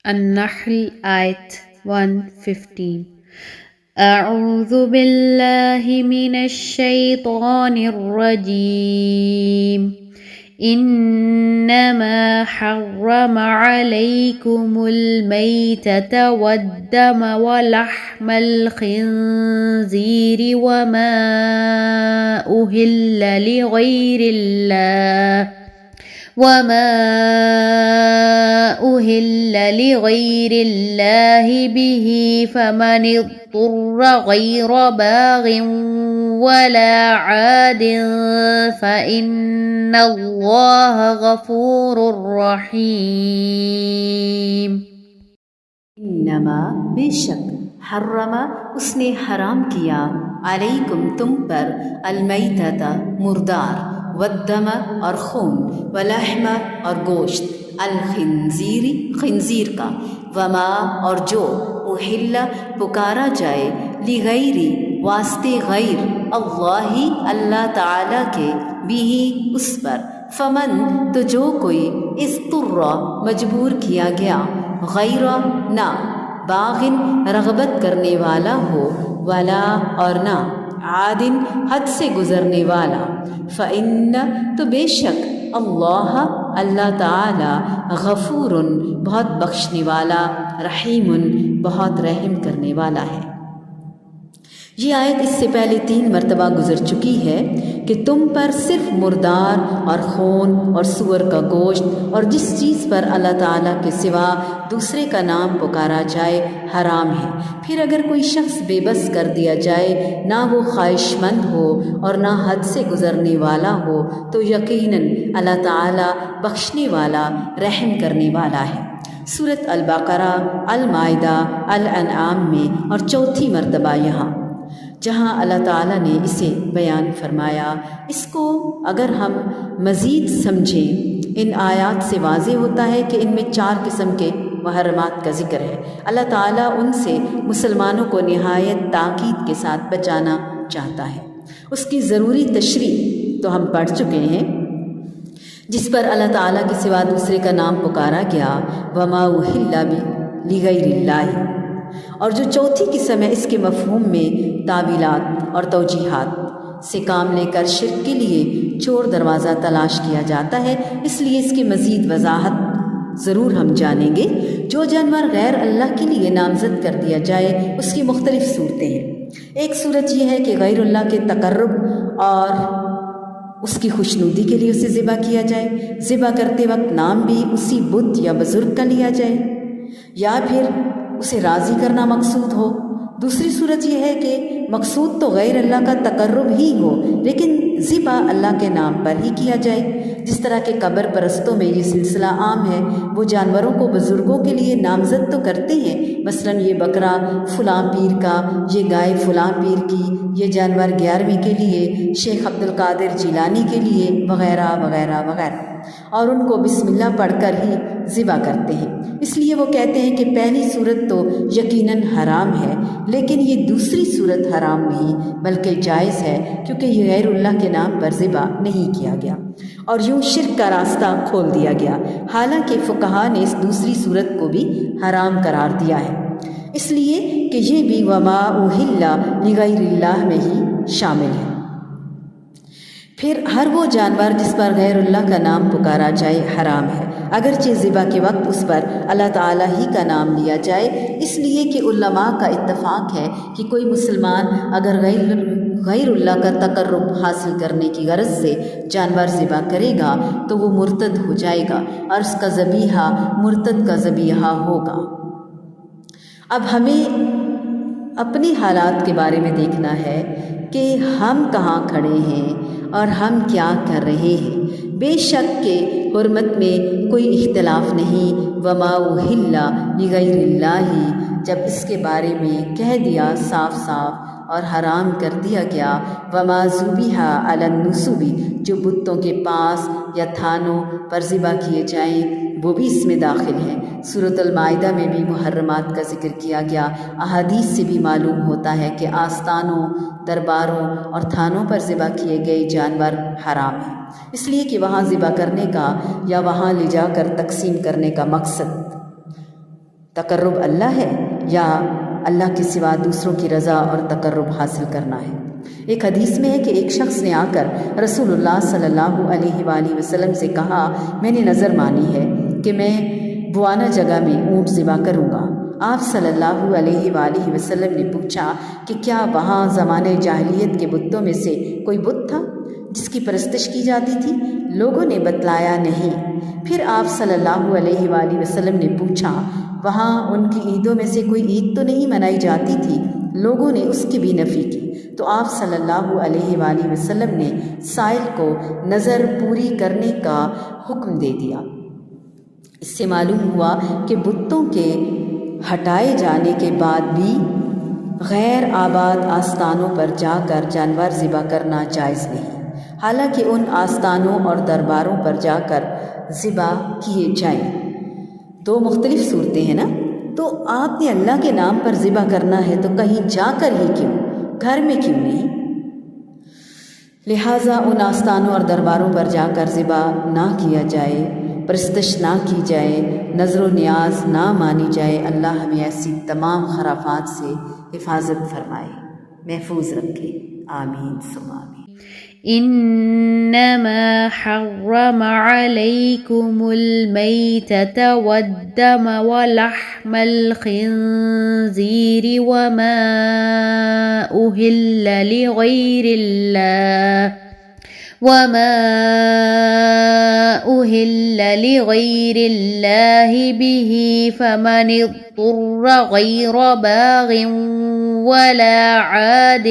النحل آیت 115. اعوذ باللہ من الشیطان الرجیم. انما حرم علیکم المیتۃ والدم ولحم الخنزیر وما أهل لغير الله به فمن اضطر غير باغ ولا عاد فإن الله غفور رحيم. انما بے شک حرم اس نے حرام کیا علیکم تم پر المیتۃ مردار والدم اور خون ولحم اور گوشت الخنزیر خنزیر کا وما اور جو اہل پکارا جائے لغیری واسطے غیر اللہ اللہ تعالیٰ کے بھی اس پر فمن تو جو کوئی اضطر مجبور کیا گیا غیر نہ باغن رغبت کرنے والا ہو ولا اور نہ عادن حد سے گزرنے والا فإن تو بے شک اللہ اللہ تعالی غفور بہت بخشنے والا رحیم بہت رحم کرنے والا ہے. یہ آیت اس سے پہلے 3 مرتبہ گزر چکی ہے کہ تم پر صرف مردار اور خون اور سور کا گوشت اور جس چیز پر اللہ تعالیٰ کے سوا دوسرے کا نام پکارا جائے حرام ہے. پھر اگر کوئی شخص بے بس کر دیا جائے نہ وہ خواہش مند ہو اور نہ حد سے گزرنے والا ہو تو یقیناً اللہ تعالیٰ بخشنے والا رحم کرنے والا ہے. سورۃ البقرہ، المائدہ، الانعام میں اور 4تھی مرتبہ یہاں جہاں اللہ تعالیٰ نے اسے بیان فرمایا. اس کو اگر ہم مزید سمجھیں ان آیات سے واضح ہوتا ہے کہ ان میں 4 قسم کے محرمات کا ذکر ہے. اللہ تعالیٰ ان سے مسلمانوں کو نہایت تاکید کے ساتھ بچانا چاہتا ہے. اس کی ضروری تشریح تو ہم پڑھ چکے ہیں جس پر اللہ تعالیٰ کے سوا دوسرے کا نام پکارا گیا وما أُحِلَّ لِغَيْرِ اللَّهِ. اور جو 4تھی قسم ہے اس کے مفہوم میں تعویلات اور توجیحات سے کام لے کر شرک کے لیے چور دروازہ تلاش کیا جاتا ہے. اس لیے اس کی مزید وضاحت ضرور ہم جانیں گے. جو جانور غیر اللہ کے لیے نامزد کر دیا جائے اس کی مختلف صورتیں ہیں. ایک صورت یہ ہے کہ غیر اللہ کے تقرب اور اس کی خوشنودی کے لیے اسے ذبح کیا جائے. ذبح کرتے وقت نام بھی اسی بت یا بزرگ کا لیا جائے یا پھر اسے راضی کرنا مقصود ہو. دوسری صورت یہ ہے کہ مقصود تو غیر اللہ کا تقرب ہی ہو لیکن ذبح اللہ کے نام پر ہی کیا جائے. جس طرح کے قبر پرستوں میں یہ سلسلہ عام ہے. وہ جانوروں کو بزرگوں کے لیے نامزد تو کرتے ہیں، مثلا یہ بکرا فلاں پیر کا، یہ گائے فلاں پیر کی، یہ جانور 11ویں کے لیے، شیخ عبد القادر جیلانی کے لیے وغیرہ وغیرہ وغیرہ، اور ان کو بسم اللہ پڑھ کر ہی ذبح کرتے ہیں. اس لیے وہ کہتے ہیں کہ پہلی صورت تو یقیناً حرام ہے لیکن یہ دوسری صورت حرام نہیں بلکہ جائز ہے کیونکہ یہ غیر اللہ کے نام پر ذبح نہیں کیا گیا اور یوں شرک کا راستہ کھول دیا گیا. حالانکہ فقہا نے اس دوسری صورت کو بھی حرام قرار دیا ہے اس لیے کہ یہ بھی وما أُحِلَّ لِغَيْرِ اللَّهِ میں ہی شامل ہے. پھر ہر وہ جانور جس پر غیر اللہ کا نام پکارا جائے حرام ہے اگرچہ ذبح کے وقت اس پر اللہ تعالیٰ ہی کا نام لیا جائے. اس لیے کہ علماء کا اتفاق ہے کہ کوئی مسلمان اگر غیر اللہ کا تقرب حاصل کرنے کی غرض سے جانور ذبح کرے گا تو وہ مرتد ہو جائے گا اور اس کا ذبیحہ مرتد کا ذبیحہ ہوگا. اب ہمیں اپنی حالات کے بارے میں دیکھنا ہے کہ ہم کہاں کھڑے ہیں اور ہم کیا کر رہے ہیں. بے شک کہ حرمت میں کوئی اختلاف نہیں. وما أُحِلَّ لِغَيْرِ اللَّهِ جب اس کے بارے میں کہہ دیا صاف صاف اور حرام کر دیا گیا. وما ذُبِحَ عَلَى النُّصُبِ جو بتوں کے پاس یا تھانوں پر ذبح کیے جائیں وہ بھی اس میں داخل ہے. سورۃ المائدہ میں بھی محرمات کا ذکر کیا گیا. احادیث سے بھی معلوم ہوتا ہے کہ آستانوں، درباروں اور تھانوں پر ذبح کیے گئے جانور حرام ہیں اس لیے کہ وہاں ذبح کرنے کا یا وہاں لے جا کر تقسیم کرنے کا مقصد تقرب اللہ ہے یا اللہ کے سوا دوسروں کی رضا اور تقرب حاصل کرنا ہے؟ ایک حدیث میں ہے کہ ایک شخص نے آ کر رسول اللہ صلی اللہ علیہ وآلہ وسلم سے کہا، میں نے نظر مانی ہے کہ میں بوانا جگہ میں اونٹ ذبح کروں گا۔ آپ صلی اللہ علیہ وآلہ وسلم نے پوچھا کہ کیا وہاں زمانے جاہلیت کے بتوں میں سے کوئی بت تھا جس کی پرستش کی جاتی تھی؟ لوگوں نے بتلایا نہیں۔ پھر آپ صلی اللہ علیہ وآلہ وسلم نے پوچھا، وہاں ان کی عیدوں میں سے کوئی عید تو نہیں منائی جاتی تھی؟ لوگوں نے اس کی بھی نفی کی۔ تو آپ صلی اللہ علیہ وآلہ وسلم نے سائل کو نظر پوری کرنے کا حکم دے دیا۔ اس سے معلوم ہوا کہ بتوں کے ہٹائے جانے کے بعد بھی غیر آباد آستانوں پر جا کر جانور ذبح کرنا جائز نہیں، حالانکہ ان آستانوں اور درباروں پر جا کر ذبح کیے جائیں۔ دو مختلف صورتیں ہیں نا، تو آپ نے اللہ کے نام پر ذبح کرنا ہے تو کہیں جا کر ہی کیوں، گھر میں کیوں نہیں؟ لہٰذا ان آستانوں اور درباروں پر جا کر ذبح نہ کیا جائے، پرستش نہ کی جائے، نظر و نیاز نہ مانی جائے۔ اللہ ہمیں ایسی تمام خرافات سے حفاظت فرمائے، محفوظ رکھے، آمین ثم آمین۔ إنما حرم عليكم الميتة والدم ولحم الخنزير وما أهل لغير الله به فمن اضطر غير باغ ولا عاد